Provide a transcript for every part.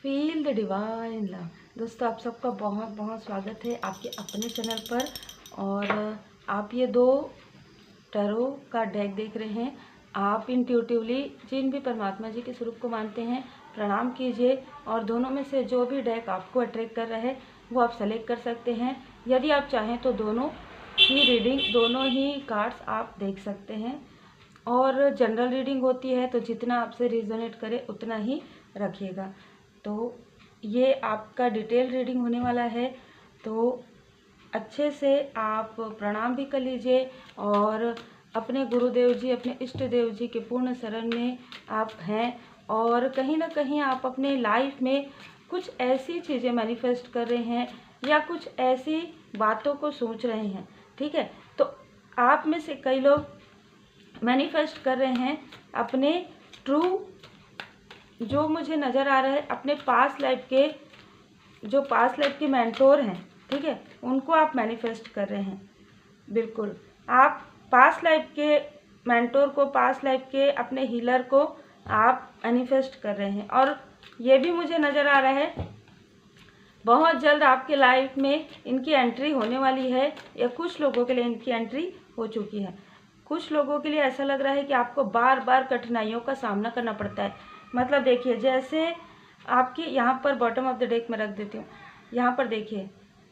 Feel the divine love. दोस्तों, आप सबका बहुत बहुत स्वागत है आपके अपने चैनल पर। और आप ये दो टैरो का डेक देख रहे हैं। आप इंट्यूटिवली जिन भी परमात्मा जी के स्वरूप को मानते हैं, प्रणाम कीजिए और दोनों में से जो भी डेक आपको अट्रैक्ट कर रहा है वो आप सेलेक्ट कर सकते हैं। यदि आप चाहें तो दोनों ही रीडिंग, दोनों ही कार्ड्स आप देख सकते हैं। और जनरल रीडिंग होती है तो जितना आपसे रिजोनेट करे उतना ही रखिएगा। तो ये आपका डिटेल रीडिंग होने वाला है, तो अच्छे से आप प्रणाम भी कर लीजिए और अपने गुरुदेव जी, अपने इष्ट देव जी के पूर्ण शरण में आप हैं। और कहीं ना कहीं आप अपने लाइफ में कुछ ऐसी चीज़ें मैनिफेस्ट कर रहे हैं या कुछ ऐसी बातों को सोच रहे हैं, ठीक है। तो आप में से कई लोग मैनिफेस्ट कर रहे हैं अपने ट्रू, जो मुझे नज़र आ रहा है, अपने पास्ट लाइफ के, जो पास्ट लाइफ के मेंटोर हैं, ठीक है, उनको आप मैनिफेस्ट कर रहे हैं। बिल्कुल, आप पास्ट लाइफ के मेंटोर को, पास्ट लाइफ के अपने हीलर को आप मैनिफेस्ट कर रहे हैं। और ये भी मुझे नज़र आ रहा है बहुत जल्द आपके लाइफ में इनकी एंट्री होने वाली है, या कुछ लोगों के लिए इनकी एंट्री हो चुकी है। कुछ लोगों के लिए ऐसा लग रहा है कि आपको बार बार कठिनाइयों का सामना करना पड़ता है। मतलब देखिए, जैसे आपके यहाँ पर बॉटम ऑफ द डेक में रख देती हूँ, यहाँ पर देखिए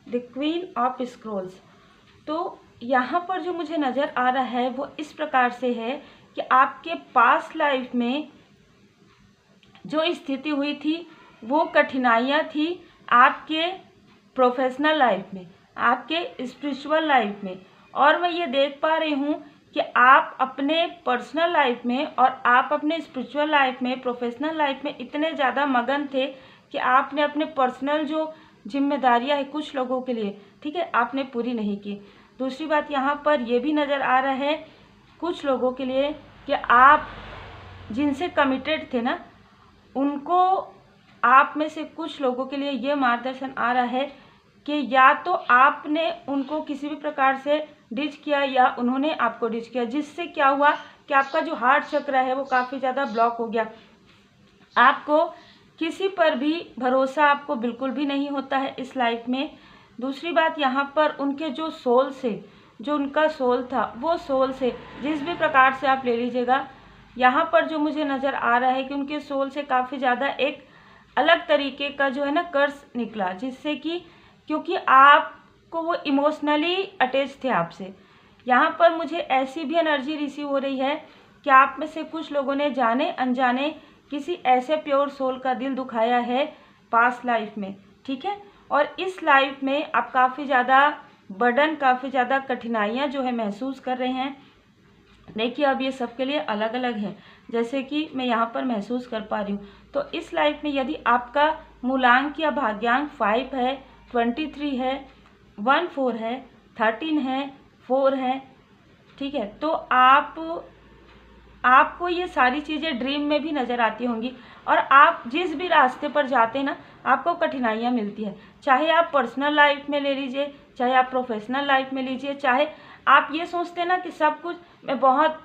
द क्वीन ऑफ स्क्रोल्स। तो यहाँ पर जो मुझे नज़र आ रहा है वो इस प्रकार से है कि आपके पास्ट लाइफ में जो स्थिति हुई थी वो कठिनाइयाँ थी आपके प्रोफेशनल लाइफ में, आपके स्पिरिचुअल लाइफ में। और मैं ये देख पा रही हूँ कि आप अपने पर्सनल लाइफ में और आप अपने स्पिरिचुअल लाइफ में, प्रोफेशनल लाइफ में इतने ज़्यादा मगन थे कि आपने अपने पर्सनल जो जिम्मेदारियां है कुछ लोगों के लिए, ठीक है, आपने पूरी नहीं की। दूसरी बात यहाँ पर यह भी नज़र आ रहा है कुछ लोगों के लिए कि आप जिनसे कमिटेड थे ना, उनको, आप में से कुछ लोगों के लिए ये मार्गदर्शन आ रहा है कि या तो आपने उनको किसी भी प्रकार से डिच किया या उन्होंने आपको डिच किया, जिससे क्या हुआ कि आपका जो हार्ट चक्र है वो काफ़ी ज़्यादा ब्लॉक हो गया। आपको किसी पर भी भरोसा आपको बिल्कुल भी नहीं होता है इस लाइफ में। दूसरी बात, यहाँ पर उनके जो सोल से, जो उनका सोल था, वो सोल से जिस भी प्रकार से आप ले लीजिएगा, यहाँ पर जो मुझे नज़र आ रहा है कि उनके सोल से काफ़ी ज़्यादा एक अलग तरीके का जो है ना कर्ज निकला, जिससे कि क्योंकि आपको वो इमोशनली अटैच थे आपसे। यहाँ पर मुझे ऐसी भी एनर्जी रिसीव हो रही है कि आप में से कुछ लोगों ने जाने अनजाने किसी ऐसे प्योर सोल का दिल दुखाया है पास्ट लाइफ में, ठीक है। और इस लाइफ में आप काफ़ी ज़्यादा बर्डन, काफ़ी ज़्यादा कठिनाइयाँ जो है महसूस कर रहे हैं। देखिए, अब ये सबके लिए अलग अलग है, जैसे कि मैं यहाँ पर महसूस कर पा रही हूँ। तो इस लाइफ में यदि आपका मूलांक या भाग्यांक 5 है, 23 है, 14 है, 13 है, 4 है, ठीक है, तो आपको ये सारी चीज़ें ड्रीम में भी नज़र आती होंगी। और आप जिस भी रास्ते पर जाते हैं ना, आपको कठिनाइयाँ मिलती है। चाहे आप पर्सनल लाइफ में ले लीजिए, चाहे आप प्रोफेशनल लाइफ में लीजिए, चाहे आप ये सोचते हैं ना कि सब कुछ, मैं बहुत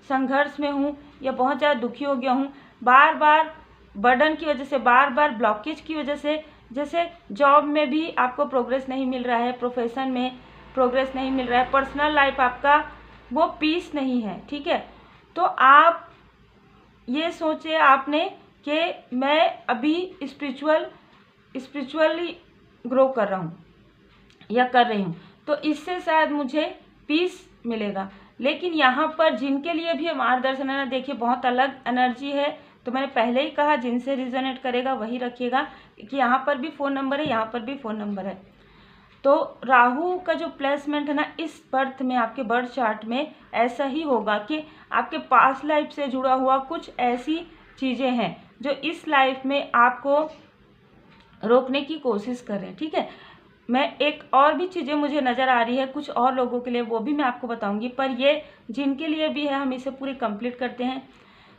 संघर्ष में हूँ या बहुत ज़्यादा दुखी हो गया हूँ, बार बार बर्डन की वजह से, बार बार ब्लॉकेज की वजह से, जैसे जॉब में भी आपको प्रोग्रेस नहीं मिल रहा है, प्रोफेशन में प्रोग्रेस नहीं मिल रहा है, पर्सनल लाइफ आपका वो पीस नहीं है, ठीक है। तो आप ये सोचे आपने कि मैं अभी स्पिरिचुअली ग्रो कर रहा हूँ या कर रही हूँ, तो इससे शायद मुझे पीस मिलेगा। लेकिन यहाँ पर जिनके लिए भी मार्गदर्शन है ना, देखिए बहुत अलग एनर्जी है। तो मैंने पहले ही कहा, जिनसे रिजोनेट करेगा वही रखिएगा, कि यहाँ पर भी फ़ोन नंबर है, यहाँ पर भी फ़ोन नंबर है। तो राहु का जो प्लेसमेंट है ना, इस बर्थ में, आपके बर्थ चार्ट में ऐसा ही होगा कि आपके पास्ट लाइफ से जुड़ा हुआ कुछ ऐसी चीज़ें हैं जो इस लाइफ में आपको रोकने की कोशिश कर रहे हैं, ठीक है। मैं एक और भी चीज़ें मुझे नज़र आ रही है कुछ और लोगों के लिए, वो भी मैं आपको बताऊंगी, पर ये जिनके लिए भी है हम इसे पूरी कंप्लीट करते हैं।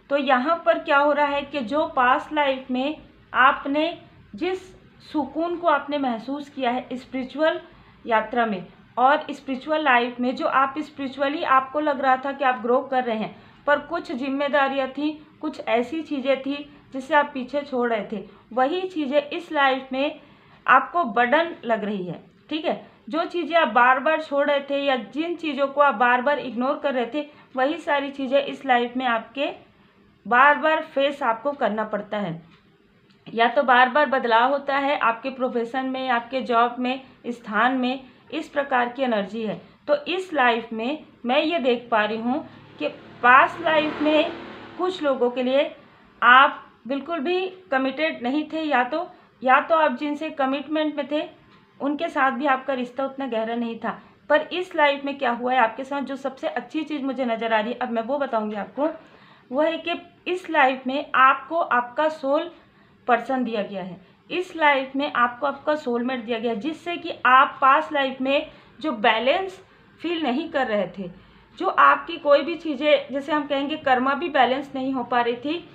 तो यहाँ पर क्या हो रहा है कि जो पास्ट लाइफ में आपने जिस सुकून को आपने महसूस किया है स्पिरिचुअल यात्रा में और स्पिरिचुअल लाइफ में, जो आप स्पिरिचुअली आपको लग रहा था कि आप ग्रो कर रहे हैं, पर कुछ जिम्मेदारियाँ थी, कुछ ऐसी चीज़ें थी जिसे आप पीछे छोड़ रहे थे, वही चीज़ें इस लाइफ में आपको बर्डन लग रही है। ठीक है, जो चीज़ें आप बार बार छोड़ रहे थे या जिन चीज़ों को आप बार बार इग्नोर कर रहे थे, वही सारी चीज़ें इस लाइफ में आपके बार बार फेस आपको करना पड़ता है। या तो बार बार बदलाव होता है आपके प्रोफेशन में, आपके जॉब में, स्थान में, इस प्रकार की एनर्जी है। तो इस लाइफ में मैं ये देख पा रही हूँ कि पास्ट लाइफ में कुछ लोगों के लिए आप बिल्कुल भी कमिटेड नहीं थे, या तो आप जिनसे कमिटमेंट में थे उनके साथ भी आपका रिश्ता उतना गहरा नहीं था। पर इस लाइफ में क्या हुआ है आपके साथ, जो सबसे अच्छी चीज़ मुझे नज़र आ रही है, अब मैं वो बताऊंगी आपको, वो है कि इस लाइफ में आपको आपका सोल पर्सन दिया गया है। इस लाइफ में आपको आपका सोलमेट दिया गया है, जिससे कि आप पास्ट लाइफ में जो बैलेंस फील नहीं कर रहे थे, जो आपकी कोई भी चीज़ें, जैसे हम कहेंगे कर्मा भी बैलेंस नहीं हो पा रही थी,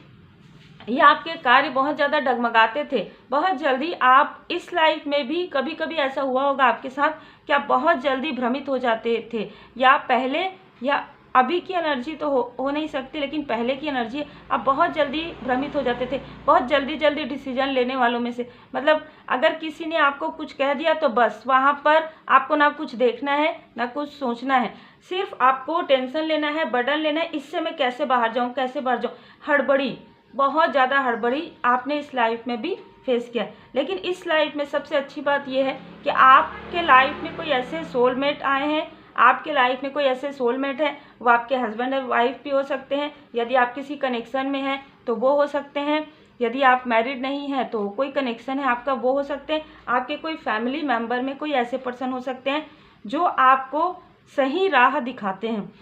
या आपके कार्य बहुत ज़्यादा डगमगाते थे, बहुत जल्दी आप इस लाइफ में भी कभी कभी ऐसा हुआ होगा आपके साथ कि आप बहुत जल्दी भ्रमित हो जाते थे, या पहले, या अभी की एनर्जी तो हो नहीं सकती, लेकिन पहले की एनर्जी आप बहुत जल्दी भ्रमित हो जाते थे, बहुत जल्दी डिसीजन लेने वालों में से। मतलब अगर किसी ने आपको कुछ कह दिया तो बस वहाँ पर आपको ना कुछ देखना है ना कुछ सोचना है, सिर्फ आपको टेंशन लेना है, बर्डन लेना है, इससे मैं कैसे बाहर जाऊँ, कैसे बाहर जाऊँ। हड़बड़ी, बहुत ज़्यादा हड़बड़ी आपने इस लाइफ में भी फेस किया। लेकिन इस लाइफ में सबसे अच्छी बात यह है कि आपके लाइफ में कोई ऐसे सोलमेट आए हैं, आपके लाइफ में कोई ऐसे सोलमेट है, वो आपके हस्बैंड और वाइफ भी हो सकते हैं, यदि आप किसी कनेक्शन में हैं तो वो हो सकते हैं, यदि आप मैरिड नहीं हैं तो कोई कनेक्शन है आपका, वो हो सकते हैं, आपके कोई फैमिली मेम्बर में कोई ऐसे पर्सन हो सकते हैं जो आपको सही राह दिखाते हैं।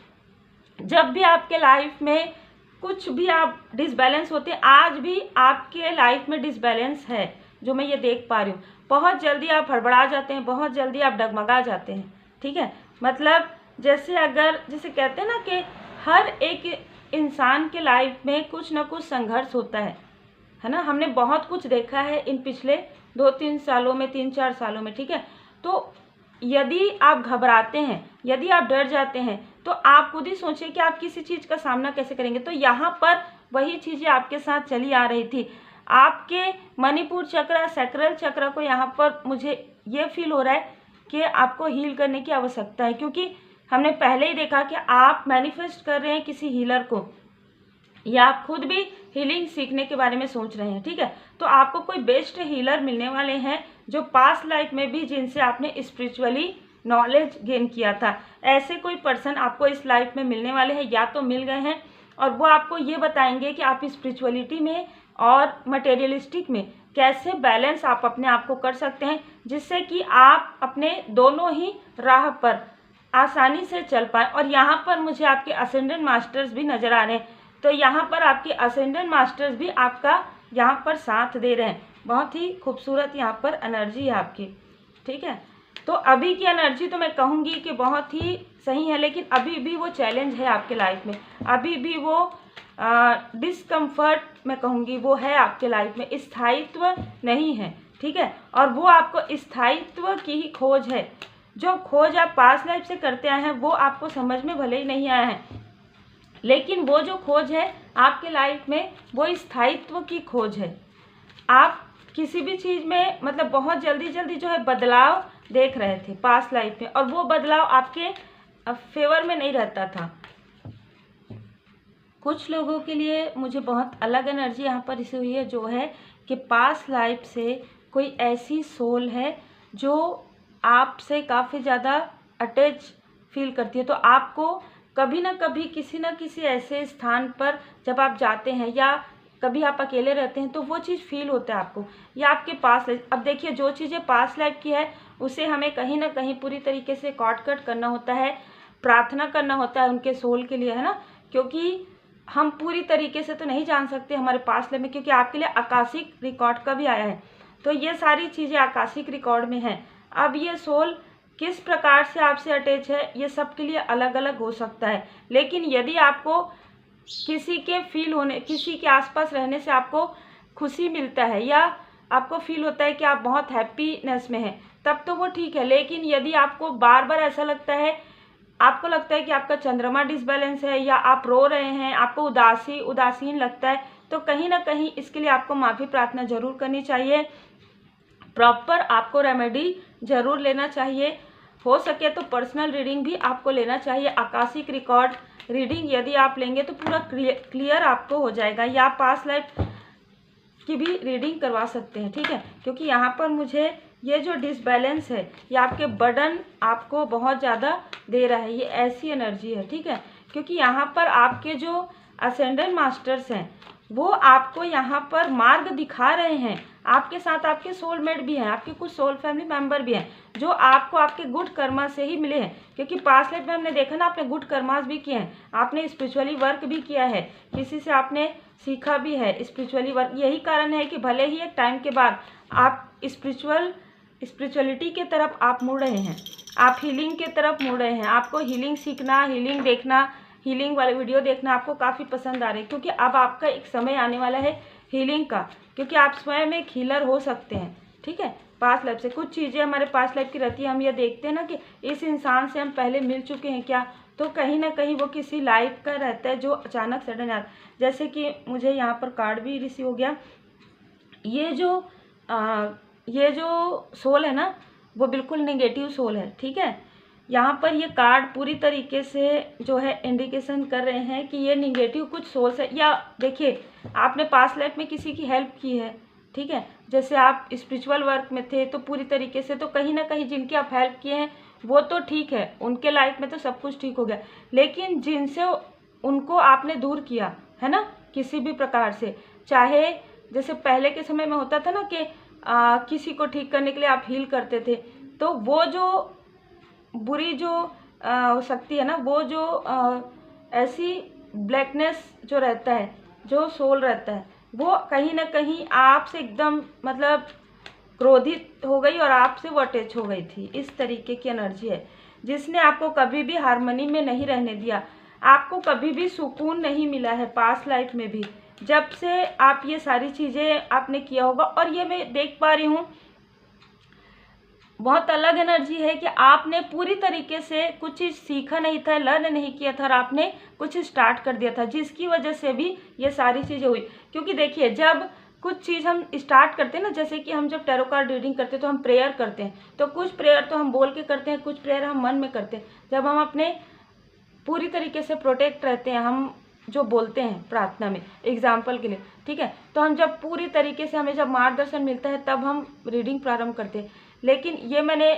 जब भी आपके लाइफ में कुछ भी आप डिसबैलेंस होते हैं, आज भी आपके लाइफ में डिसबैलेंस है, जो मैं ये देख पा रही हूँ। बहुत जल्दी आप हड़बड़ा जाते हैं, बहुत जल्दी आप डगमगा जाते हैं। ठीक है, मतलब जैसे कहते हैं ना कि हर एक इंसान के लाइफ में कुछ ना कुछ संघर्ष होता है ना। हमने बहुत कुछ देखा है इन पिछले 2-3 सालों में, 3-4 सालों में। ठीक है, तो यदि आप घबराते हैं, यदि आप डर जाते हैं, तो आप खुद ही सोचिए कि आप किसी चीज़ का सामना कैसे करेंगे। तो यहाँ पर वही चीज़ें आपके साथ चली आ रही थी। आपके मणिपुर चक्र, सैक्रल चक्र को यहाँ पर मुझे ये फील हो रहा है कि आपको हील करने की आवश्यकता है, क्योंकि हमने पहले ही देखा कि आप मैनिफेस्ट कर रहे हैं किसी हीलर को, या आप खुद भी हीलिंग सीखने के बारे में सोच रहे हैं। ठीक है, तो आपको कोई बेस्ट हीलर मिलने वाले हैं जो पास्ट लाइफ में भी जिनसे आपने स्पिरिचुअली नॉलेज गेन किया था, ऐसे कोई पर्सन आपको इस लाइफ में मिलने वाले हैं, या तो मिल गए हैं, और वो आपको ये बताएंगे कि आप स्पिरिचुअलिटी में और मटेरियलिस्टिक में कैसे बैलेंस आप अपने आप को कर सकते हैं, जिससे कि आप अपने दोनों ही राह पर आसानी से चल पाए। और यहाँ पर मुझे आपके असेंडेंट मास्टर्स भी नज़र आ रहे हैं, तो यहाँ पर आपके असेंडेंट मास्टर्स भी आपका यहाँ पर साथ दे रहे हैं। बहुत ही खूबसूरत यहाँ पर एनर्जी है आपकी। ठीक है, तो अभी की एनर्जी तो मैं कहूँगी कि बहुत ही सही है, लेकिन अभी भी वो चैलेंज है आपके लाइफ में, अभी भी वो डिस्कम्फर्ट मैं कहूँगी वो है आपके लाइफ में, स्थायित्व नहीं है। ठीक है, और वो आपको स्थायित्व की ही खोज है। जो खोज आप पास्ट लाइफ से करते आए हैं वो आपको समझ में भले ही नहीं आया है, लेकिन वो जो खोज है आपके लाइफ में वो स्थायित्व की खोज है। आप किसी भी चीज़ में मतलब बहुत जल्दी जो है बदलाव देख रहे थे पास्ट लाइफ में, और वो बदलाव आपके फेवर में नहीं रहता था। कुछ लोगों के लिए मुझे बहुत अलग एनर्जी यहाँ पर इसे हुई है, जो है कि पास्ट लाइफ से कोई ऐसी सोल है जो आपसे काफ़ी ज़्यादा अटैच फील करती है। तो आपको कभी ना कभी किसी न किसी ऐसे स्थान पर जब आप जाते हैं, या कभी आप अकेले रहते हैं, तो वो चीज़ फील होता है आपको, या आपके पास लाइफ। अब देखिए, जो चीज़ें पास्ट लाइफ की है उसे हमें कहीं ना कहीं पूरी तरीके से कट करना होता है, प्रार्थना करना होता है उनके सोल के लिए, है ना, क्योंकि हम पूरी तरीके से तो नहीं जान सकते हमारे पास्ट लाइफ में, क्योंकि आपके लिए आकाशिक रिकॉर्ड का भी आया है। तो ये सारी चीज़ें आकाशिक रिकॉर्ड में हैं। अब ये सोल किस प्रकार से आपसे अटैच है ये सबके लिए अलग अलग हो सकता है, लेकिन यदि आपको किसी के आसपास रहने से आपको खुशी मिलता है, या आपको फील होता है कि आप बहुत हैप्पीनेस में हैं, तब तो वो ठीक है। लेकिन यदि आपको बार बार ऐसा लगता है, आपको लगता है कि आपका चंद्रमा डिसबैलेंस है, या आप रो रहे हैं, आपको उदासीन लगता है, तो कहीं ना कहीं इसके लिए आपको माफ़ी प्रार्थना जरूर करनी चाहिए। प्रॉपर आपको रेमेडी जरूर लेना चाहिए। हो सके तो पर्सनल रीडिंग भी आपको लेना चाहिए। आकाशिक रिकॉर्ड रीडिंग यदि आप लेंगे तो पूरा क्लियर आपको हो जाएगा, या आप पास्ट लाइफ की भी रीडिंग करवा सकते हैं, ठीक है। क्योंकि यहाँ पर मुझे ये जो डिसबैलेंस है, ये आपके बर्डन आपको बहुत ज़्यादा दे रहा है, ये ऐसी एनर्जी है, ठीक है। क्योंकि यहाँ पर आपके जो असेंडेंट मास्टर्स हैं वो आपको यहाँ पर मार्ग दिखा रहे हैं। आपके साथ आपके सोलमेट भी हैं, आपके कुछ सोल फैमिली मेंबर भी हैं जो आपको आपके गुड कर्मा से ही मिले हैं। क्योंकि पास्ट लाइफ में हमने देखा ना, आपने गुड कर्मास भी किए हैं, आपने स्पिरिचुअली वर्क भी किया है, किसी से आपने सीखा भी है स्पिरिचुअली वर्क। यही कारण है कि भले ही एक टाइम के बाद आप स्पिरिचुअलिटी के तरफ आप मुड़ रहे हैं, आप हीलिंग के तरफ मुड़ रहे हैं। आपको हीलिंग सीखना, हीलिंग देखना, हीलिंग वाले वीडियो देखना आपको काफ़ी पसंद आ रही है। क्योंकि अब आपका एक समय आने वाला है हीलिंग का, क्योंकि आप स्वयं एक हीलर हो सकते हैं, ठीक है। पास्ट लाइफ से कुछ चीज़ें हमारे पास्ट लाइफ की रहती है, हम ये देखते हैं ना कि इस इंसान से हम पहले मिल चुके हैं क्या, तो कहीं ना कहीं वो किसी लाइफ का रहता है जो अचानक सडन आता। जैसे कि मुझे यहाँ पर कार्ड भी रिसीव हो गया। ये जो सोल है ना, वो बिल्कुल नेगेटिव सोल है, ठीक है। यहाँ पर ये कार्ड पूरी तरीके से जो है इंडिकेशन कर रहे हैं कि ये नेगेटिव कुछ सोल्स है। या देखिए, आपने पास्ट लाइफ में किसी की हेल्प की है, ठीक है। जैसे आप स्पिरिचुअल वर्क में थे तो पूरी तरीके से, तो कहीं ना कहीं जिनकी आप हेल्प किए हैं वो तो ठीक है, उनके लाइफ में तो सब कुछ ठीक हो गया। लेकिन जिनसे उनको आपने दूर किया है ना, किसी भी प्रकार से, चाहे जैसे पहले के समय में होता था ना कि किसी को ठीक करने के लिए आप हील करते थे, तो वो जो बुरी जो शक्ति है ना, वो जो ऐसी ब्लैकनेस जो रहता है, जो सोल रहता है, वो कहीं ना कहीं आपसे एकदम मतलब क्रोधित हो गई और आपसे वो अटैच हो गई थी। इस तरीके की एनर्जी है जिसने आपको कभी भी हार्मनी में नहीं रहने दिया, आपको कभी भी सुकून नहीं मिला है पास्ट लाइफ में भी, जब से आप ये सारी चीज़ें आपने किया होगा। और ये मैं देख पा रही हूँ बहुत अलग एनर्जी है कि आपने पूरी तरीके से कुछ चीज़ सीखा नहीं था, लर्न नहीं किया था और आपने कुछ स्टार्ट कर दिया था, जिसकी वजह से भी ये सारी चीज़ें हुई। क्योंकि देखिए, जब कुछ चीज़ हम स्टार्ट करते हैं ना, जैसे कि हम जब टैरो कार्ड रीडिंग करते हैं तो हम प्रेयर करते हैं, तो कुछ प्रेयर तो हम बोल के करते हैं, कुछ प्रेयर हम मन में करते हैं। जब हम अपने पूरी तरीके से प्रोटेक्ट रहते हैं, हम जो बोलते हैं प्रार्थना में एग्जाम्पल के लिए, ठीक है, तो हम जब पूरी तरीके से हमें जब मार्गदर्शन मिलता है तब हम रीडिंग प्रारंभ करते हैं। लेकिन ये मैंने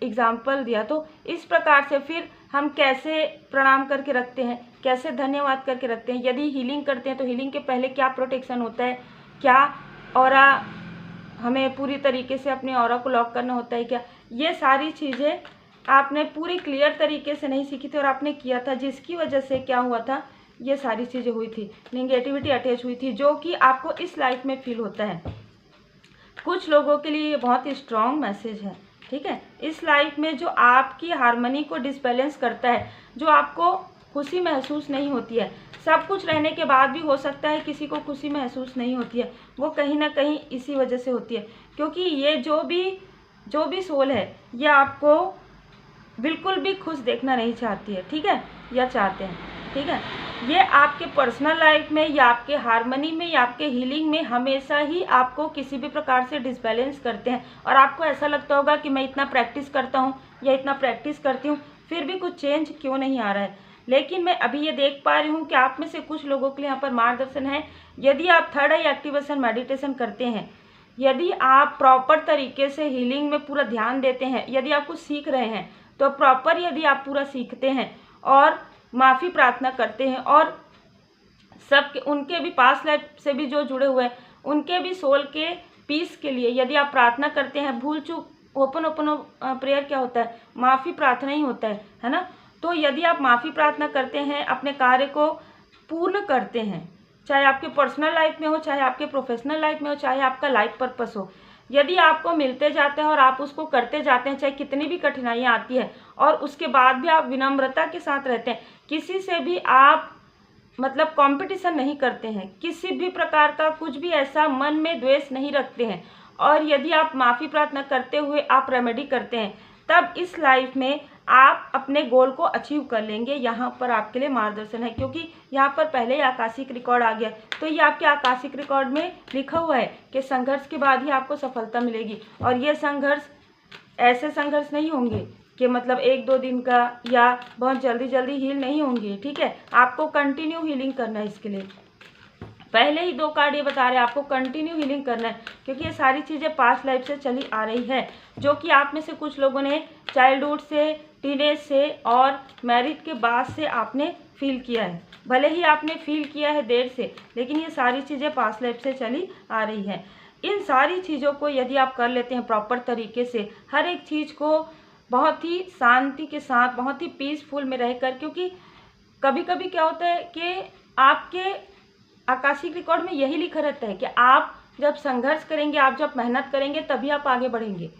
एग्जाम्पल दिया, तो इस प्रकार से फिर हम कैसे प्रणाम करके रखते हैं, कैसे धन्यवाद करके रखते हैं। यदि हीलिंग करते हैं तो हीलिंग के पहले क्या प्रोटेक्शन होता है, क्या ऑरा हमें पूरी तरीके से अपने ऑरा को लॉक करना होता है क्या, ये सारी चीज़ें आपने पूरी क्लियर तरीके से नहीं सीखी थी और आपने किया था, जिसकी वजह से क्या हुआ था, ये सारी चीज़ें हुई थी, नेगेटिविटी अटैच हुई थी, जो कि आपको इस लाइफ में फील होता है। कुछ लोगों के लिए ये बहुत ही स्ट्रॉन्ग मैसेज है, ठीक है। इस लाइफ में जो आपकी हार्मनी को डिसबैलेंस करता है, जो आपको खुशी महसूस नहीं होती है, सब कुछ रहने के बाद भी हो सकता है किसी को खुशी महसूस नहीं होती है, वो कहीं ना कहीं इसी वजह से होती है। क्योंकि ये जो भी सोल है, ये आपको बिल्कुल भी खुश देखना नहीं चाहती है, ठीक है, या चाहते हैं, ठीक है। ये आपके पर्सनल लाइफ में या आपके हार्मनी में या आपके हीलिंग में हमेशा ही आपको किसी भी प्रकार से डिसबैलेंस करते हैं। और आपको ऐसा लगता होगा कि मैं इतना प्रैक्टिस करता हूँ या इतना प्रैक्टिस करती हूँ, फिर भी कुछ चेंज क्यों नहीं आ रहा है। लेकिन मैं अभी ये देख पा रही हूँ कि आप में से कुछ लोगों के लिए यहाँ पर मार्गदर्शन है। यदि आप थर्ड आई एक्टिवेशन मेडिटेशन करते हैं, यदि आप प्रॉपर तरीके से हीलिंग में पूरा ध्यान देते हैं, यदि आप कुछ सीख रहे हैं तो प्रॉपर यदि आप पूरा सीखते हैं और माफ़ी प्रार्थना करते हैं, और सब उनके भी पास्ट लाइफ से भी जो जुड़े हुए हैं उनके भी सोल के पीस के लिए यदि आप प्रार्थना करते हैं, भूल चूक ओपन प्रेयर क्या होता है, माफ़ी प्रार्थना ही होता है ना। तो यदि आप माफ़ी प्रार्थना करते हैं, अपने कार्य को पूर्ण करते हैं, चाहे आपके पर्सनल लाइफ में हो, चाहे आपके प्रोफेशनल लाइफ में हो, चाहे आपका लाइफ पर्पस हो, यदि आपको मिलते जाते हैं और आप उसको करते जाते हैं, चाहे कितनी भी कठिनाइयाँ आती है, और उसके बाद भी आप विनम्रता के साथ रहते हैं, किसी से भी आप मतलब कंपटीशन नहीं करते हैं, किसी भी प्रकार का कुछ भी ऐसा मन में द्वेष नहीं रखते हैं, और यदि आप माफ़ी प्रार्थना करते हुए आप रेमेडी करते हैं, तब इस लाइफ में आप अपने गोल को अचीव कर लेंगे। यहाँ पर आपके लिए मार्गदर्शन है, क्योंकि यहाँ पर पहले ही आकाशिक रिकॉर्ड आ गया, तो ये आपके आकाशिक रिकॉर्ड में लिखा हुआ है कि संघर्ष के बाद ही आपको सफलता मिलेगी। और ये संघर्ष ऐसे संघर्ष नहीं होंगे कि मतलब 1-2 दिन का या बहुत जल्दी जल्दी हील नहीं होंगे, ठीक है। आपको कंटिन्यू हीलिंग करना है। इसके लिए पहले ही 2 कार्ड ये बता रहे हैं आपको कंटिन्यू हीलिंग करना है, क्योंकि ये सारी चीज़ें पास्ट लाइफ से चली आ रही है, जो कि आप में से कुछ लोगों ने चाइल्डहुड से, टीनेज से और मैरिज के बाद से आपने फील किया है। भले ही आपने फील किया है देर से, लेकिन ये सारी चीज़ें पास्ट लाइफ से चली आ रही है। इन सारी चीज़ों को यदि आप कर लेते हैं प्रॉपर तरीके से, हर एक चीज़ को बहुत ही शांति के साथ, बहुत ही पीसफुल में रहकर, क्योंकि कभी कभी क्या होता है कि आपके आकाशिक रिकॉर्ड में यही लिखा रहता है कि आप जब संघर्ष करेंगे, आप जब मेहनत करेंगे, तभी आप आगे बढ़ेंगे।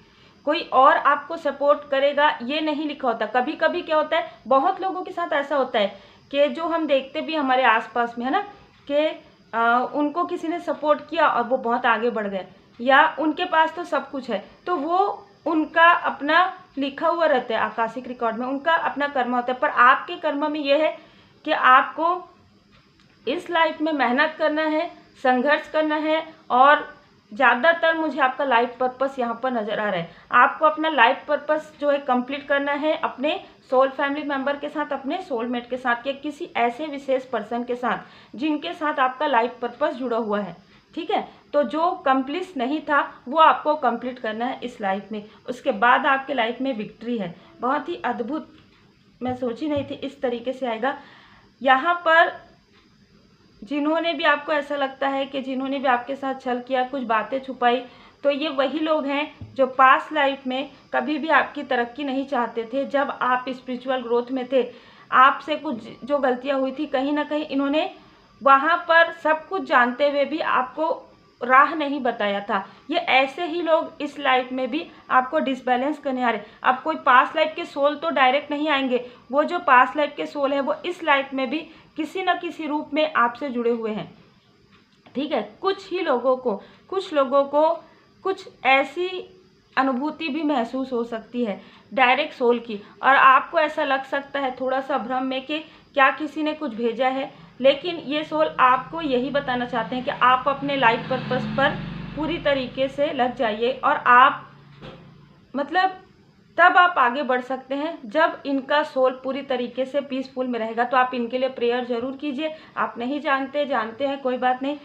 कोई और आपको सपोर्ट करेगा ये नहीं लिखा होता। कभी कभी क्या होता है, बहुत लोगों के साथ ऐसा होता है कि जो हम देखते भी हमारे आसपास में है ना, कि उनको किसी ने सपोर्ट किया और वो बहुत आगे बढ़ गए, या उनके पास तो सब कुछ है, तो वो उनका अपना लिखा हुआ रहता है आकाशिक रिकॉर्ड में, उनका अपना कर्म होता है। पर आपके कर्म में ये है कि आपको इस लाइफ में मेहनत करना है, संघर्ष करना है, और ज़्यादातर मुझे आपका लाइफ पर्पस यहाँ पर नज़र आ रहा है। आपको अपना लाइफ पर्पस जो है कंप्लीट करना है अपने सोल फैमिली मेंबर के साथ, अपने सोलमेट के साथ, या किसी ऐसे विशेष पर्सन के साथ जिनके साथ आपका लाइफ पर्पस जुड़ा हुआ है, ठीक है। तो जो कंप्लीट नहीं था वो आपको कंप्लीट करना है इस लाइफ में। उसके बाद आपके लाइफ में विक्ट्री है, बहुत ही अद्भुत। मैं सोची नहीं थी इस तरीके से आएगा। यहाँ पर जिन्होंने भी, आपको ऐसा लगता है कि जिन्होंने भी आपके साथ छल किया, कुछ बातें छुपाई, तो ये वही लोग हैं जो पास्ट लाइफ में कभी भी आपकी तरक्की नहीं चाहते थे। जब आप स्पिरिचुअल ग्रोथ में थे, आपसे कुछ जो गलतियां हुई थी, कहीं ना कहीं इन्होंने वहाँ पर सब कुछ जानते हुए भी आपको राह नहीं बताया था। ये ऐसे ही लोग इस लाइफ में भी आपको डिसबैलेंस करने आ रहे। अब कोई पास्ट लाइफ के सोल तो डायरेक्ट नहीं आएंगे, वो जो पास्ट लाइफ के सोल है वो इस लाइफ में भी किसी न किसी रूप में आपसे जुड़े हुए हैं, ठीक है। कुछ लोगों को कुछ ऐसी अनुभूति भी महसूस हो सकती है डायरेक्ट सोल की, और आपको ऐसा लग सकता है थोड़ा सा भ्रम में कि क्या किसी ने कुछ भेजा है, लेकिन ये सोल आपको यही बताना चाहते हैं कि आप अपने लाइफ पर्पस पर पूरी तरीके से लग जाइए, और आप मतलब तब आप आगे बढ़ सकते हैं जब इनका सोल पूरी तरीके से पीसफुल में रहेगा। तो आप इनके लिए प्रेयर जरूर कीजिए। आप नहीं जानते हैं, कोई बात नहीं।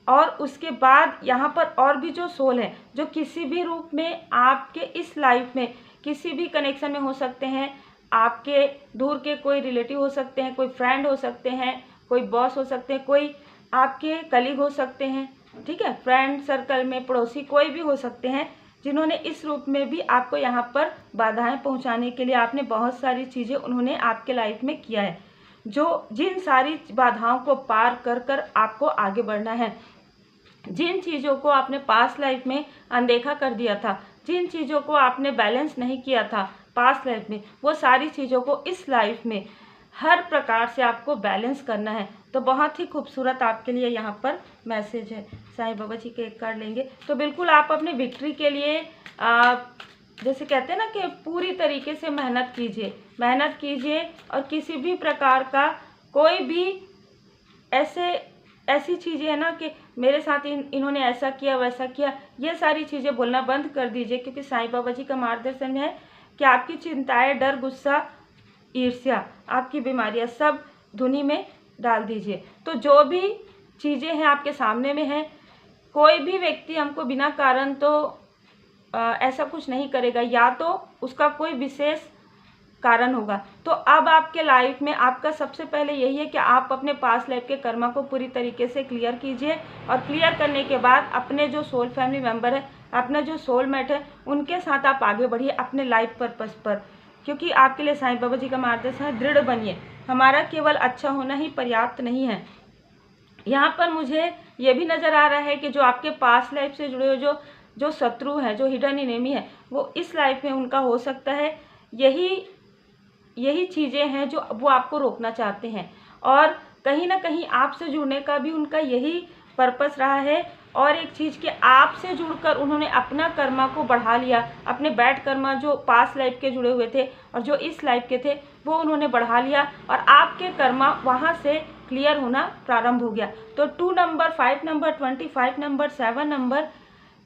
और उसके बाद यहाँ पर और भी जो सोल हैं, जो किसी भी रूप में आपके इस लाइफ में किसी भी कनेक्शन में हो सकते हैं, आपके दूर के कोई रिलेटिव हो सकते हैं, कोई फ्रेंड हो सकते हैं, कोई बॉस हो सकते हैं, कोई आपके कलीग हो सकते हैं, ठीक है, फ्रेंड सर्कल में पड़ोसी कोई भी हो सकते हैं, जिन्होंने इस रूप में भी आपको यहाँ पर बाधाएं पहुँचाने के लिए, आपने बहुत सारी चीज़ें उन्होंने आपके लाइफ में किया है, जो जिन सारी बाधाओं को पार कर कर आपको आगे बढ़ना है। जिन चीज़ों को आपने पास्ट लाइफ में अनदेखा कर दिया था, जिन चीज़ों को आपने बैलेंस नहीं किया था पास्ट लाइफ में, वो सारी चीज़ों को इस लाइफ में हर प्रकार से आपको बैलेंस करना है। तो बहुत ही खूबसूरत आपके लिए यहाँ पर मैसेज है। साईं बाबा जी के एक कार्ड लेंगे तो बिल्कुल आप अपनी विक्ट्री के लिए जैसे कहते हैं ना कि पूरी तरीके से मेहनत कीजिए और किसी भी प्रकार का कोई भी ऐसी चीज़ें है ना कि मेरे साथ इन्होंने ऐसा किया वैसा किया, ये सारी चीज़ें बोलना बंद कर दीजिए, क्योंकि साईं बाबा जी का मार्गदर्शन है कि आपकी चिंताएं, डर, गुस्सा, ईर्ष्या, आपकी बीमारियां सब धुनी में डाल दीजिए। तो जो भी चीज़ें हैं आपके सामने में हैं, कोई भी व्यक्ति हमको बिना कारण तो ऐसा कुछ नहीं करेगा, या तो उसका कोई विशेष कारण होगा। तो अब आपके लाइफ में आपका सबसे पहले यही है कि आप अपने पास्ट लाइफ के कर्मा को पूरी तरीके से क्लियर कीजिए, और क्लियर करने के बाद अपने जो सोल फैमिली मेम्बर है, अपना जो सोलमेट है, उनके साथ आप आगे बढ़िए अपने लाइफ पर्पस पर, क्योंकि आपके लिए साईं बाबा जी का मार्गदर्शन है, दृढ़ बनिए। हमारा केवल अच्छा होना ही पर्याप्त नहीं है। यहाँ पर मुझे ये भी नज़र आ रहा है कि जो आपके पास्ट लाइफ से जुड़े हुए जो शत्रु हैं, जो हिडन एनिमी है, वो इस लाइफ में उनका हो सकता है यही चीज़ें हैं जो वो आपको रोकना चाहते हैं, और कहीं ना कहीं आपसे जुड़ने का भी उनका यही पर्पस रहा है। और एक चीज़ कि आपसे जुड़कर उन्होंने अपना कर्मा को बढ़ा लिया, अपने बैड कर्मा जो पास्ट लाइफ के जुड़े हुए थे और जो इस लाइफ के थे वो उन्होंने बढ़ा लिया और आपके कर्मा वहाँ से क्लियर होना प्रारंभ हो गया। तो 2 number, 5 number, 25 number, 7 number,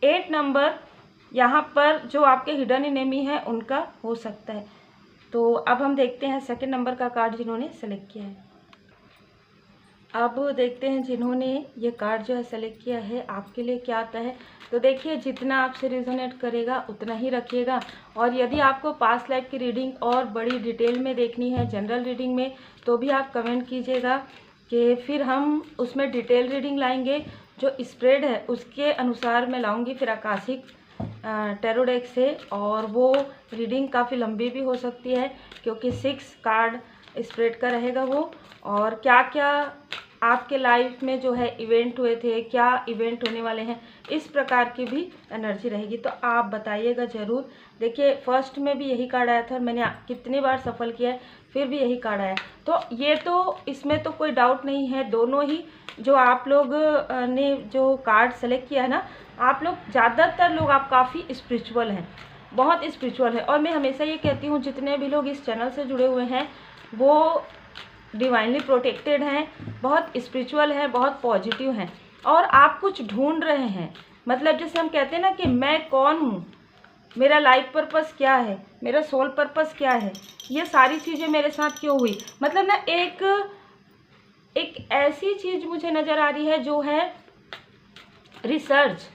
8 number यहाँ पर जो आपके हिडन एनिमी है उनका हो सकता है। तो अब हम देखते हैं सेकंड नंबर का कार्ड जिन्होंने सेलेक्ट किया है। अब देखते हैं जिन्होंने ये कार्ड जो है सेलेक्ट किया है आपके लिए क्या आता है। तो देखिए, जितना आपसे रिजोनेट करेगा उतना ही रखिएगा। और यदि आपको पास्ट लाइफ की रीडिंग और बड़ी डिटेल में देखनी है, जनरल रीडिंग में, तो भी आप कमेंट कीजिएगा कि फिर हम उसमें डिटेल रीडिंग लाएंगे। जो स्प्रेड है उसके अनुसार मैं लाऊंगी फिर आकाशिक टैरो डेक से, और वो रीडिंग काफ़ी लंबी भी हो सकती है क्योंकि 6 कार्ड स्प्रेड का रहेगा वो। और क्या क्या आपके लाइफ में जो है इवेंट हुए थे, क्या इवेंट होने वाले हैं, इस प्रकार की भी एनर्जी रहेगी। तो आप बताइएगा ज़रूर। देखिए, फर्स्ट में भी यही कार्ड आया था और मैंने कितनी बार सफल किया है, फिर भी यही कार्ड आया। तो ये तो इसमें तो कोई डाउट नहीं है, दोनों ही जो आप लोग ने जो कार्ड सेलेक्ट किया है ना, आप लोग ज़्यादातर लोग आप काफ़ी स्पिरिचुअल हैं, बहुत स्पिरिचुअल है। और मैं हमेशा ये कहती हूँ जितने भी लोग इस चैनल से जुड़े हुए हैं वो डिवाइनली प्रोटेक्टेड हैं, बहुत स्पिरिचुअल हैं, बहुत पॉजिटिव हैं और आप कुछ ढूंढ रहे हैं। मतलब जैसे हम कहते हैं ना कि मैं कौन हूँ, मेरा लाइफ पर्पस क्या है, मेरा सोल पर्पस क्या है, ये सारी चीज़ें मेरे साथ क्यों हुई। मतलब ना एक ऐसी चीज़ मुझे नज़र आ रही है जो है रिसर्च,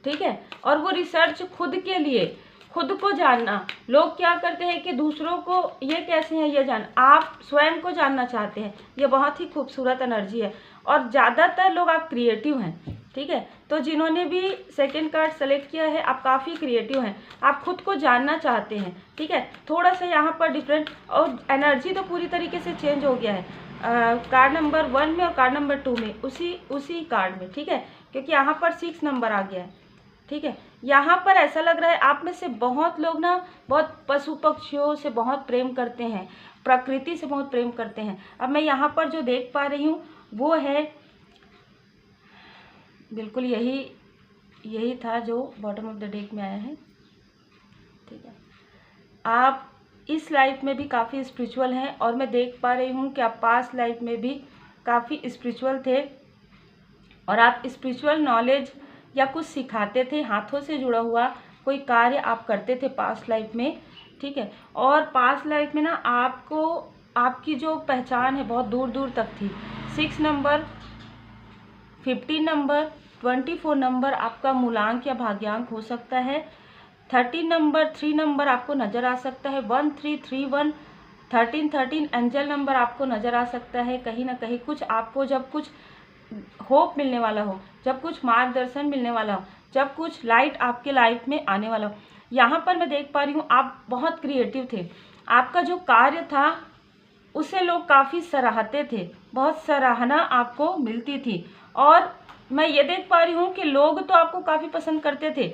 ठीक है। और वो रिसर्च खुद के लिए, खुद को जानना। लोग क्या करते हैं कि दूसरों को ये कैसे हैं ये जान, आप स्वयं को जानना चाहते हैं। ये बहुत ही खूबसूरत एनर्जी है और ज़्यादातर लोग आप क्रिएटिव हैं, ठीक है। तो जिन्होंने भी सेकंड कार्ड सेलेक्ट किया है आप काफ़ी क्रिएटिव हैं, आप खुद को जानना चाहते हैं, ठीक है। थोड़ा सा यहाँ पर डिफरेंट, और एनर्जी तो पूरी तरीके से चेंज हो गया है कार्ड नंबर 1 में और कार्ड नंबर 2 में, उसी कार्ड में, ठीक है। क्योंकि यहाँ पर 6 नंबर आ गया है, ठीक है। यहाँ पर ऐसा लग रहा है आप में से बहुत लोग ना बहुत पशु पक्षियों से बहुत प्रेम करते हैं, प्रकृति से बहुत प्रेम करते हैं। अब मैं यहाँ पर जो देख पा रही हूँ वो है बिल्कुल यही था जो बॉटम ऑफ द डेक में आया है, ठीक है। आप इस लाइफ में भी काफ़ी स्पिरिचुअल हैं और मैं देख पा रही हूँ कि आप पास्ट लाइफ में भी काफ़ी स्पिरिचुअल थे और आप स्पिरिचुअल नॉलेज या कुछ सिखाते थे, हाथों से जुड़ा हुआ कोई कार्य आप करते थे पास्ट लाइफ में, ठीक है। और पास्ट लाइफ में ना आपको आपकी जो पहचान है बहुत दूर दूर तक थी। 6 नंबर, 15 नंबर, 24 नंबर आपका मूलांक या भाग्यांक हो सकता है। 13 नंबर, 3 नंबर आपको नज़र आ सकता है। 1331, 13 एंजल नंबर आपको नज़र आ सकता है। कहीं ना कहीं कुछ आपको जब कुछ होप मिलने वाला हो, जब कुछ मार्गदर्शन मिलने वाला हो, जब कुछ लाइट आपके लाइफ में आने वाला हो। यहाँ पर मैं देख पा रही हूँ आप बहुत क्रिएटिव थे, आपका जो कार्य था उसे लोग काफ़ी सराहते थे, बहुत सराहना आपको मिलती थी। और मैं ये देख पा रही हूँ कि लोग तो आपको काफ़ी पसंद करते थे,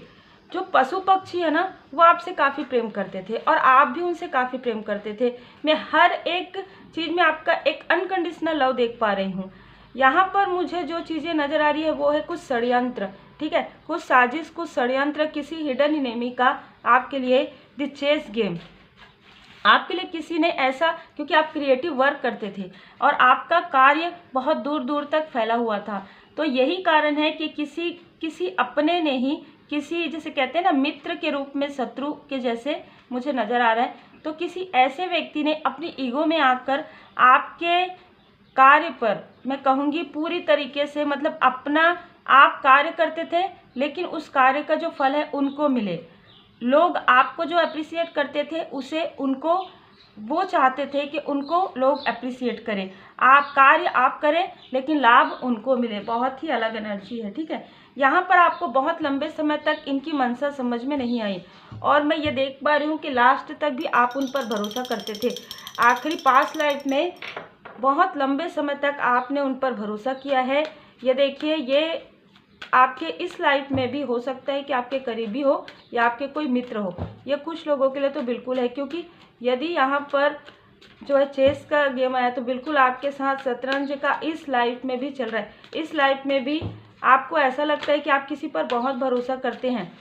जो पशु पक्षी है ना वो आपसे काफ़ी प्रेम करते थे और आप भी उनसे काफ़ी प्रेम करते थे। मैं हर एक चीज़ में आपका एक अनकंडीशनल लव देख पा रही हूँ। यहाँ पर मुझे जो चीज़ें नज़र आ रही है वो है कुछ षड्यंत्र, ठीक है, कुछ साजिश, कुछ षड्यंत्र, किसी हिडन एनिमी का आपके लिए द चेस गेम, आपके लिए किसी ने ऐसा, क्योंकि आप क्रिएटिव वर्क करते थे और आपका कार्य बहुत दूर दूर तक फैला हुआ था। तो यही कारण है कि किसी अपने ने ही, किसी जैसे कहते हैं ना मित्र के रूप में शत्रु के जैसे मुझे नज़र आ रहा है। तो किसी ऐसे व्यक्ति ने अपनी ईगो में आकर आपके कार्य पर, मैं कहूँगी पूरी तरीके से, मतलब अपना आप कार्य करते थे लेकिन उस कार्य का जो फल है उनको मिले। लोग आपको जो अप्रिसिएट करते थे उसे उनको, वो चाहते थे कि उनको लोग अप्रिसिएट करें, आप कार्य आप करें लेकिन लाभ उनको मिले। बहुत ही अलग एनर्जी है, ठीक है। यहाँ पर आपको बहुत लंबे समय तक इनकी मंशा समझ में नहीं आई और मैं ये देख पा रही हूँ कि लास्ट तक भी आप उन पर भरोसा करते थे। आखिरी पास्ट लाइफ में बहुत लंबे समय तक आपने उन पर भरोसा किया है। ये देखिए, ये आपके इस लाइफ में भी हो सकता है कि आपके करीबी हो या आपके कोई मित्र हो। ये कुछ लोगों के लिए तो बिल्कुल है, क्योंकि यदि यहाँ पर जो है चेस का गेम आया तो बिल्कुल आपके साथ शतरंज का इस लाइफ में भी चल रहा है। इस लाइफ में भी आपको ऐसा लगता है कि आप किसी पर बहुत भरोसा करते हैं,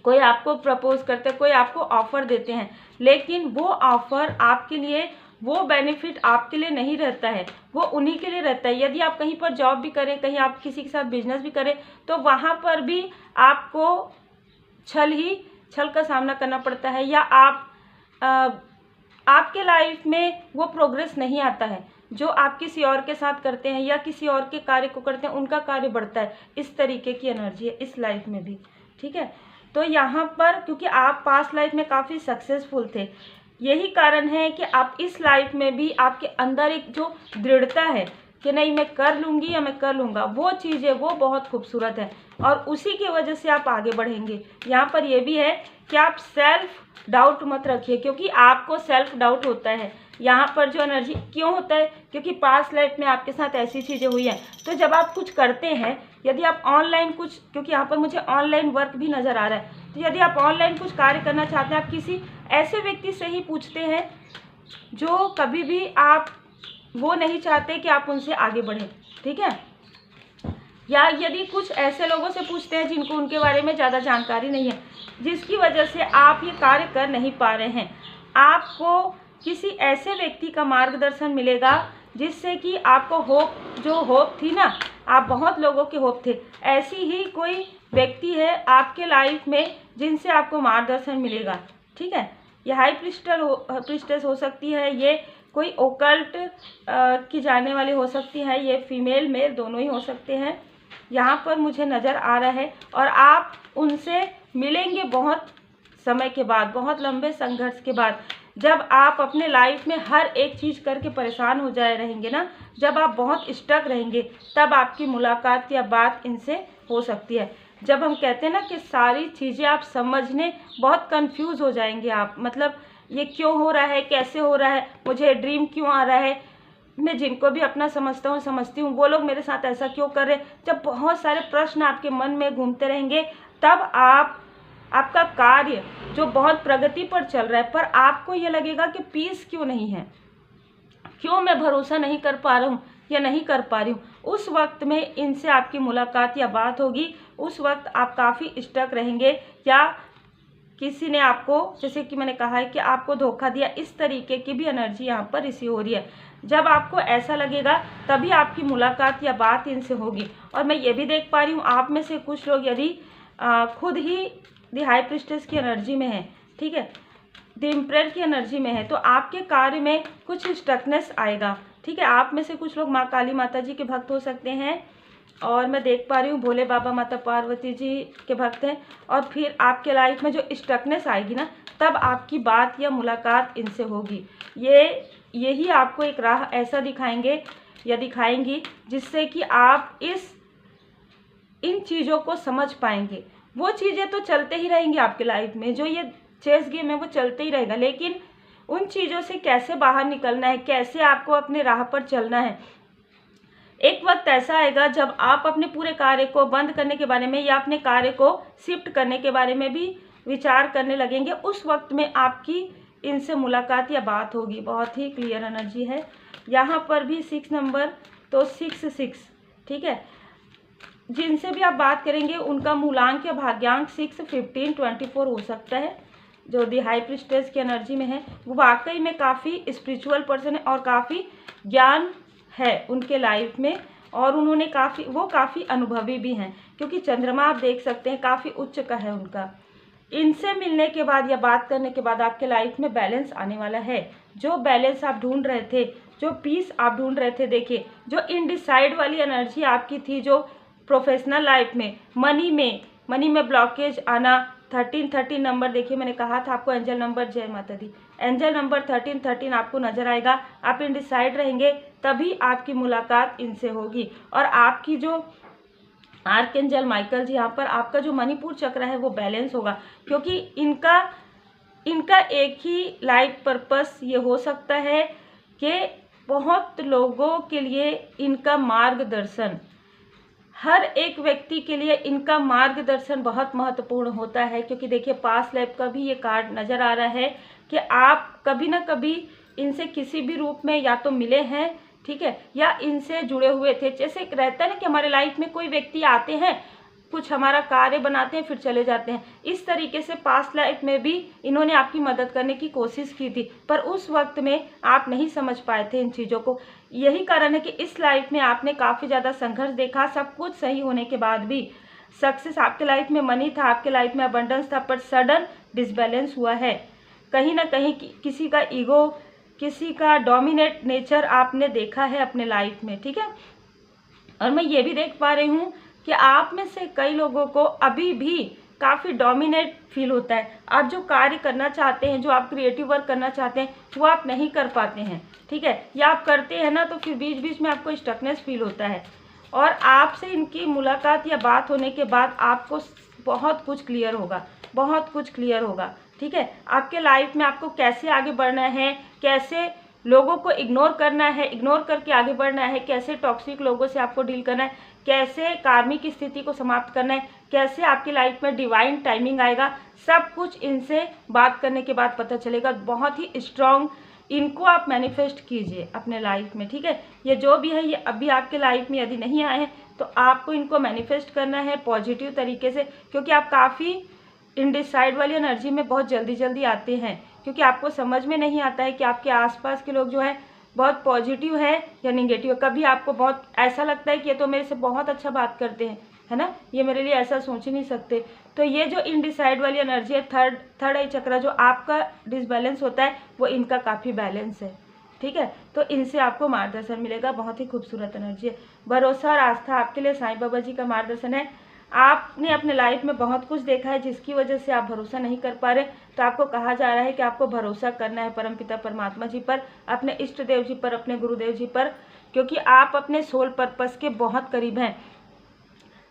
कोई आपको प्रपोज करते हैं, कोई आपको ऑफ़र देते हैं, लेकिन वो ऑफ़र आपके लिए, वो बेनिफिट आपके लिए नहीं रहता है, वो उन्हीं के लिए रहता है। यदि आप कहीं पर जॉब भी करें, कहीं आप किसी के साथ बिजनेस भी करें, तो वहाँ पर भी आपको छल का सामना करना पड़ता है, या आपके लाइफ में वो प्रोग्रेस नहीं आता है जो आप किसी और के साथ करते हैं या किसी और के कार्य को करते हैं, उनका कार्य बढ़ता है। इस तरीके की एनर्जी है इस लाइफ में भी, ठीक है। तो यहाँ पर क्योंकि आप पास्ट लाइफ में काफ़ी सक्सेसफुल थे, यही कारण है कि आप इस लाइफ में भी आपके अंदर एक जो दृढ़ता है कि नहीं मैं कर लूँगी या मैं कर लूँगा, वो चीज़ है, वो बहुत खूबसूरत है और उसी की वजह से आप आगे बढ़ेंगे। यहाँ पर ये भी है कि आप सेल्फ डाउट मत रखिए, क्योंकि आपको सेल्फ डाउट होता है यहाँ पर जो एनर्जी क्यों होता है, क्योंकि पास्ट लाइफ में आपके साथ ऐसी चीज़ें हुई हैं। तो जब आप कुछ करते हैं, यदि आप ऑनलाइन कुछ, क्योंकि यहाँ पर मुझे ऑनलाइन वर्क भी नज़र आ रहा है, तो यदि आप ऑनलाइन कुछ कार्य करना चाहते हैं, आप किसी ऐसे व्यक्ति से ही पूछते हैं जो कभी भी आप वो नहीं चाहते कि आप उनसे आगे बढ़ें, ठीक है। या यदि कुछ ऐसे लोगों से पूछते हैं जिनको उनके बारे में ज़्यादा जानकारी नहीं है, जिसकी वजह से आप ये कार्य कर नहीं पा रहे हैं, आपको किसी ऐसे व्यक्ति का मार्गदर्शन मिलेगा जिससे कि आपको होप थी ना, आप बहुत लोगों के होप थे, ऐसी ही कोई व्यक्ति है आपके लाइफ में जिनसे आपको मार्गदर्शन मिलेगा, ठीक है। ये हाई प्रिस्टेस हो सकती है, ये कोई ओकल्ट की जाने वाली हो सकती है, ये फीमेल मेल दोनों ही हो सकते हैं, यहाँ पर मुझे नज़र आ रहा है। और आप उनसे मिलेंगे बहुत समय के बाद, बहुत लंबे संघर्ष के बाद, जब आप अपने लाइफ में हर एक चीज़ करके परेशान हो जाए रहेंगे ना, जब आप बहुत स्टक रहेंगे, तब आपकी मुलाकात या बात इनसे हो सकती है। जब हम कहते हैं ना कि सारी चीज़ें आप समझने बहुत कंफ्यूज हो जाएंगे आप, मतलब ये क्यों हो रहा है, कैसे हो रहा है, मुझे ड्रीम क्यों आ रहा है, मैं जिनको भी अपना समझती हूँ वो लोग मेरे साथ ऐसा क्यों कर रहे हैं, जब बहुत सारे प्रश्न आपके मन में घूमते रहेंगे, तब आपका कार्य जो बहुत प्रगति पर चल रहा है, पर आपको ये लगेगा कि पीस क्यों नहीं है, क्यों मैं भरोसा नहीं कर पा रहा हूँ या नहीं कर पा रही हूँ, उस वक्त में इनसे आपकी मुलाकात या बात होगी। उस वक्त आप काफ़ी स्टक रहेंगे, या किसी ने आपको, जैसे कि मैंने कहा है कि आपको धोखा दिया, इस तरीके की भी एनर्जी यहाँ पर रिसीव हो रही है। जब आपको ऐसा लगेगा तभी आपकी मुलाकात या बात इनसे होगी। और मैं ये भी देख पा रही हूँ आप में से कुछ लोग यदि खुद ही द हाई प्रिस्टेस की एनर्जी में है, ठीक है, द एम्परर की एनर्जी में है, तो आपके कार्य में कुछ स्टकनेस आएगा, ठीक है। आप में से कुछ लोग माँ काली माता जी के भक्त हो सकते हैं, और मैं देख पा रही हूँ भोले बाबा माता पार्वती जी के भक्त हैं। और फिर आपके लाइफ में जो स्टकनेस आएगी ना, तब आपकी बात या मुलाकात इनसे होगी। यही आपको एक राह ऐसा दिखाएंगे या दिखाएंगी जिससे कि आप इन चीज़ों को समझ पाएंगे। वो चीज़ें तो चलते ही रहेंगी आपके लाइफ में, जो ये चेस गेम है वो चलते ही रहेगा, लेकिन उन चीज़ों से कैसे बाहर निकलना है, कैसे आपको अपने राह पर चलना है। एक वक्त ऐसा आएगा जब आप अपने पूरे कार्य को बंद करने के बारे में या अपने कार्य को शिफ्ट करने के बारे में भी विचार करने लगेंगे। उस वक्त में आपकी इनसे मुलाकात या बात होगी। बहुत ही क्लियर एनर्जी है यहाँ पर भी 6 नंबर, तो 6, ठीक है। जिनसे भी आप बात करेंगे उनका मूलांक या भाग्यांक 6, 15, 24 हो सकता है। जो दी हाई प्रिस्टेस की एनर्जी में है वो वाकई में काफ़ी स्पिरिचुअल पर्सन है और काफ़ी ज्ञान है उनके लाइफ में, और उन्होंने काफ़ी अनुभवी भी हैं, क्योंकि चंद्रमा आप देख सकते हैं काफ़ी उच्च का है उनका। इनसे मिलने के बाद या बात करने के बाद आपके लाइफ में बैलेंस आने वाला है। जो बैलेंस आप ढूंढ रहे थे, जो पीस आप ढूंढ रहे थे, देखिए जो इनडिसाइड वाली एनर्जी आपकी थी, जो प्रोफेशनल लाइफ में मनी में ब्लॉकेज आना, 13 नंबर, देखिए मैंने कहा था आपको एंजल नंबर, जय माता दी, एंजल नंबर 13 आपको नजर आएगा। आप इनडिसाइड रहेंगे तभी आपकी मुलाकात इनसे होगी। और आपकी जो आर्कएंजल माइकल जी, यहाँ पर आपका जो मणिपुर चक्र है वो बैलेंस होगा, क्योंकि इनका एक ही लाइफ पर्पस ये हो सकता है कि बहुत लोगों के लिए इनका मार्गदर्शन, हर एक व्यक्ति के लिए इनका मार्गदर्शन बहुत महत्वपूर्ण होता है। क्योंकि देखिए पास्ट लाइफ का भी ये कार्ड नज़र आ रहा है कि आप कभी ना कभी इनसे किसी भी रूप में या तो मिले हैं, ठीक है, या इनसे जुड़े हुए थे। जैसे रहता है ना कि हमारे लाइफ में कोई व्यक्ति आते हैं, कुछ हमारा कार्य बनाते हैं, फिर चले जाते हैं। इस तरीके से पास्ट लाइफ में भी इन्होंने आपकी मदद करने की कोशिश की थी, पर उस वक्त में आप नहीं समझ पाए थे इन चीज़ों को। यही कारण है कि इस लाइफ में आपने काफ़ी ज़्यादा संघर्ष देखा। सब कुछ सही होने के बाद भी सक्सेस, आपके लाइफ में मनी था, आपके लाइफ में अबंडेंस था, पर सडन डिसबैलेंस हुआ है। कहीं ना कहीं किसी का ईगो, किसी का डोमिनेट नेचर आपने देखा है अपने लाइफ में, ठीक है। और मैं ये भी देख पा रही हूँ कि आप में से कई लोगों को अभी भी काफ़ी डोमिनेट फील होता है। आप जो कार्य करना चाहते हैं, जो आप क्रिएटिव वर्क करना चाहते हैं, वो आप नहीं कर पाते हैं, ठीक है। या आप करते हैं ना, तो फिर बीच बीच में आपको स्टकनेस फील होता है। और आपसे इनकी मुलाकात या बात होने के बाद आपको बहुत कुछ क्लियर होगा, बहुत कुछ क्लियर होगा, ठीक है। आपके लाइफ में आपको कैसे आगे बढ़ना है, कैसे लोगों को इग्नोर करना है, इग्नोर करके आगे बढ़ना है, कैसे टॉक्सिक लोगों से आपको डील करना है, कैसे कार्मिक स्थिति को समाप्त करना है, कैसे आपकी लाइफ में डिवाइन टाइमिंग आएगा, सब कुछ इनसे बात करने के बाद पता चलेगा। बहुत ही स्ट्रांग इनको आप मैनिफेस्ट कीजिए अपने लाइफ में, ठीक है। ये जो भी है, ये अभी आपके लाइफ में यदि नहीं आए हैं तो आपको इनको मैनिफेस्ट करना है पॉजिटिव तरीके से, क्योंकि आप काफ़ी इनडिसाइड वाली एनर्जी में बहुत जल्दी जल्दी आते हैं, क्योंकि आपको समझ में नहीं आता है कि आपके आसपास के लोग जो है बहुत पॉजिटिव है या निगेटिव है। कभी आपको बहुत ऐसा लगता है कि ये तो मेरे से बहुत अच्छा बात करते हैं, है ना, ये मेरे लिए ऐसा सोच ही नहीं सकते। तो ये जो इनडिसाइड वाली एनर्जी है, थर्ड आई चक्र, जो आपका डिसबैलेंस होता है, वो इनका काफ़ी बैलेंस है, ठीक है। तो इनसे आपको मार्गदर्शन मिलेगा। बहुत ही खूबसूरत एनर्जी है। भरोसा और आस्था आपके लिए साईं बाबा जी का मार्गदर्शन है। आपने अपने लाइफ में बहुत कुछ देखा है जिसकी वजह से आप भरोसा नहीं कर पा रहे, तो आपको कहा जा रहा है कि आपको भरोसा करना है परमपिता परमात्मा जी पर, अपने इष्ट देव जी पर, अपने गुरुदेव जी पर, क्योंकि आप अपने सोल पर्पस के बहुत करीब हैं।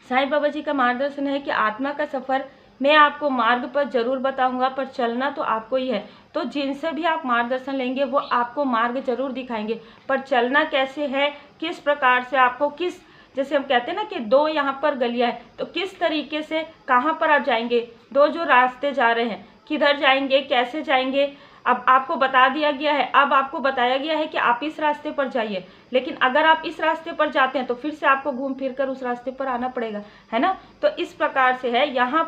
साईं बाबा जी का मार्गदर्शन है कि आत्मा का सफ़र मैं आपको मार्ग पर जरूर बताऊंगा, पर चलना तो आपको ही है। तो जिनसे भी आप मार्गदर्शन लेंगे वो आपको मार्ग जरूर दिखाएंगे, पर चलना कैसे है, किस प्रकार से आपको, किस, जैसे हम कहते हैं ना कि दो यहाँ पर गलियां हैं, तो किस तरीके से कहाँ पर आप जाएंगे, दो जो रास्ते जा रहे हैं किधर जाएंगे, कैसे जाएंगे, अब आपको बता दिया गया है। अब आपको बताया गया है कि आप इस रास्ते पर जाइए, लेकिन अगर आप इस रास्ते पर जाते हैं तो फिर से आपको घूम फिर कर उस रास्ते पर आना पड़ेगा, है ना। तो इस प्रकार से है। यहाँ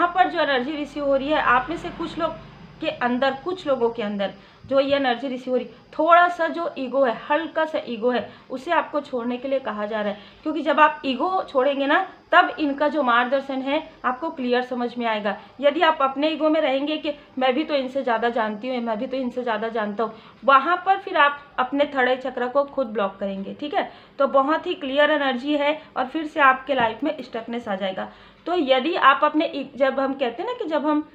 पर जो एनर्जी रिसीव हो रही है, आप में से कुछ लोग के अंदर, कुछ लोगों के अंदर जो ये एनर्जी रिसीव हो रही, थोड़ा सा जो ईगो है, हल्का सा ईगो है, उसे आपको छोड़ने के लिए कहा जा रहा है। क्योंकि जब आप ईगो छोड़ेंगे ना, तब इनका जो मार्गदर्शन है आपको क्लियर समझ में आएगा। यदि आप अपने ईगो में रहेंगे कि मैं भी तो इनसे ज़्यादा जानती हूँ, मैं भी तो इनसे ज़्यादा जानता हूँ, वहाँ पर फिर आप अपने थर्ड आई चक्र को खुद ब्लॉक करेंगे, ठीक है। तो बहुत ही क्लियर एनर्जी है और फिर से आपके लाइफ में स्टकनेस आ जाएगा। तो यदि आप अपने, जब हम कहते हैं ना कि जब हम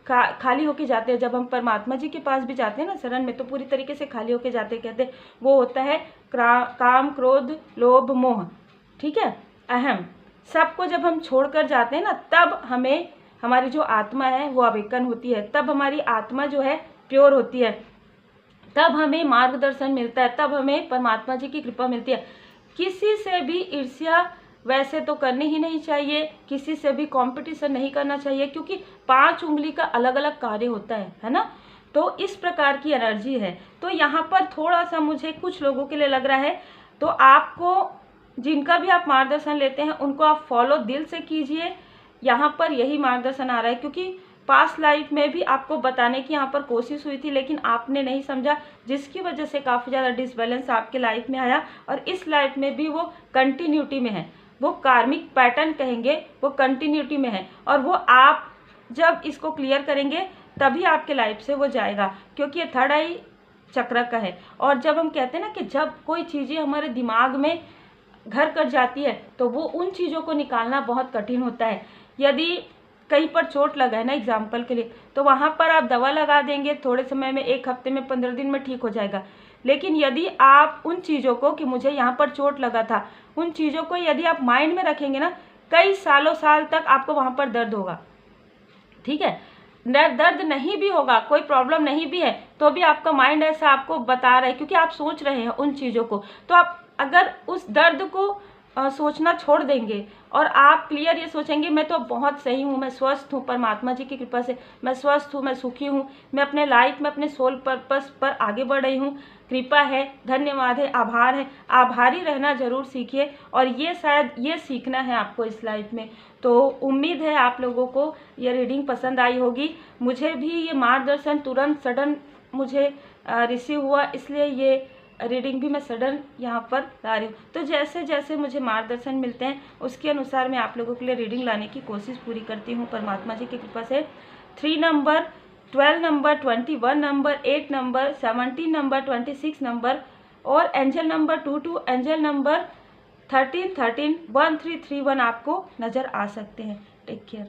खाली होके जाते हैं, जब हम परमात्मा जी के पास भी जाते हैं ना शरण में, तो पूरी तरीके से खाली होके जाते हैं। कहते हैं वो होता है काम, क्रोध, लोभ, मोह, ठीक है, अहम, सबको जब हम छोड़कर जाते हैं ना, तब हमें हमारी जो आत्मा है वो अवेकन होती है, तब हमारी आत्मा जो है प्योर होती है, तब हमें मार्गदर्शन मिलता है, तब हमें परमात्मा जी की कृपा मिलती है। किसी से भी ईर्ष्या वैसे तो करनी ही नहीं चाहिए, किसी से भी कंपटीशन नहीं करना चाहिए, क्योंकि 5 उंगली का अलग अलग कार्य होता है ना। तो इस प्रकार की एनर्जी है। तो यहाँ पर थोड़ा सा मुझे कुछ लोगों के लिए लग रहा है, तो आपको जिनका भी आप मार्गदर्शन लेते हैं उनको आप फॉलो दिल से कीजिए। यहाँ पर यही मार्गदर्शन आ रहा है, क्योंकि पास्ट लाइफ में भी आपको बताने की यहाँ पर कोशिश हुई थी, लेकिन आपने नहीं समझा, जिसकी वजह से काफ़ी ज़्यादा डिसबैलेंस आपके लाइफ में आया। और इस लाइफ में भी वो कंटिन्यूटी में है, वो कार्मिक पैटर्न कहेंगे, वो कंटिन्यूटी में है, और वो आप जब इसको क्लियर करेंगे तभी आपके लाइफ से वो जाएगा, क्योंकि ये थर्ड आई चक्र का है। और जब हम कहते हैं ना कि जब कोई चीज़ें हमारे दिमाग में घर कर जाती है, तो वो उन चीज़ों को निकालना बहुत कठिन होता है। यदि कहीं पर चोट लगा है ना, एग्जाम्पल के लिए, तो वहाँ पर आप दवा लगा देंगे, थोड़े समय में, 1 हफ्ते में, 15 दिन में ठीक हो जाएगा। लेकिन यदि आप उन चीज़ों को, कि मुझे यहाँ पर चोट लगा था, उन चीज़ों को यदि आप माइंड में रखेंगे ना, कई साल तक आपको वहाँ पर दर्द होगा, ठीक है। दर्द नहीं भी होगा, कोई प्रॉब्लम नहीं भी है, तो भी आपका माइंड ऐसा आपको बता रहा है, क्योंकि आप सोच रहे हैं उन चीज़ों को। तो आप अगर उस दर्द को सोचना छोड़ देंगे और आप क्लियर ये सोचेंगे मैं तो बहुत सही हूँ, मैं स्वस्थ हूँ, परमात्मा जी की कृपा से मैं स्वस्थ हूँ, मैं सुखी हूँ, मैं अपने लाइफ में अपने सोल पर्पस पर आगे बढ़ रही हूँ, कृपा है, धन्यवाद है, आभार है। आभारी रहना ज़रूर सीखिए और ये शायद ये सीखना है आपको इस लाइफ में। तो उम्मीद है आप लोगों को ये रीडिंग पसंद आई होगी। मुझे भी ये मार्गदर्शन तुरंत सडन मुझे रिसीव हुआ, इसलिए ये रीडिंग भी मैं सडन यहाँ पर ला रही हूँ। तो जैसे जैसे मुझे मार्गदर्शन मिलते हैं उसके अनुसार मैं आप लोगों के लिए रीडिंग लाने की कोशिश पूरी करती हूँ परमात्मा जी की कृपा से। 3 number, 12 number, 21 number, 8 number, 17 number, 26 number और एंजल नंबर 22, एंजल नंबर 13, 13, 1331 आपको नज़र आ सकते हैं। Take care.